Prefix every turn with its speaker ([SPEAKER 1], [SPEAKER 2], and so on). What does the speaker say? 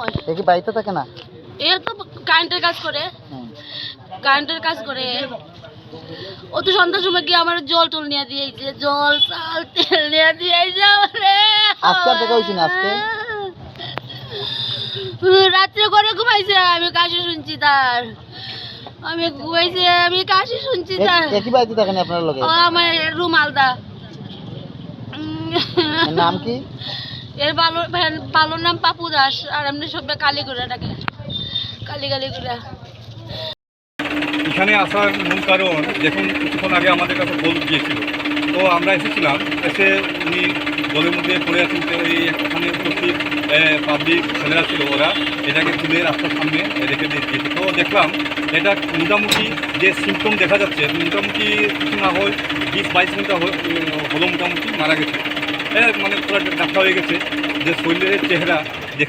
[SPEAKER 1] সময়।
[SPEAKER 2] এ কি বাড়িতে থাকে না?
[SPEAKER 1] এ তো কারেন্টের কাজ করে, কারেন্টের কাজ করে। ও তো সন্ধ্যার সময় গিয়ে আমার জল টল নিয়ে দিয়েছে, জল চাল তেল নিয়ে দিয়েছে আমারে।
[SPEAKER 2] আজকে আর দেখা হয়েছে না? আজকে
[SPEAKER 1] রাত্রে করে ঘুমাইছে, আমি কাশি শুনছি তার। আমি ঘুমাইছে, আমি কাশি শুনছি তার।
[SPEAKER 2] একই বাড়িতে থাকেন আপনার লগে?
[SPEAKER 1] ও আমার রুম আলাদা।
[SPEAKER 2] এর নাম কি?
[SPEAKER 1] এর ভালোর নাম পাপু দাস, আর এমনি সবাই কালী করে ডাকে, কালী কালী করে।
[SPEAKER 3] এখানে আসার মূল কারণ, দেখুন কিছুক্ষণ আগে আমাদের কাছে বল গিয়েছিল, তো আমরা এসেছিলাম। এসে উনি জলের মধ্যে পড়ে আছেন। তো এই এখানে উপস্থিত পাবলিক ছেলেরা ছিল, ওরা এটাকে তুলে রাস্তার সামনে রেখে দিয়েছে। তো দেখলাম এটা মোটামুটি যে সিমটম দেখা যাচ্ছে, মোটামুটি কিছু না হয় 20-22 ঘন্টা হলো মোটামুটি মারা গেছে। মানে পুরো ডাক্তার হয়ে গেছে, যে শরীরের চেহারা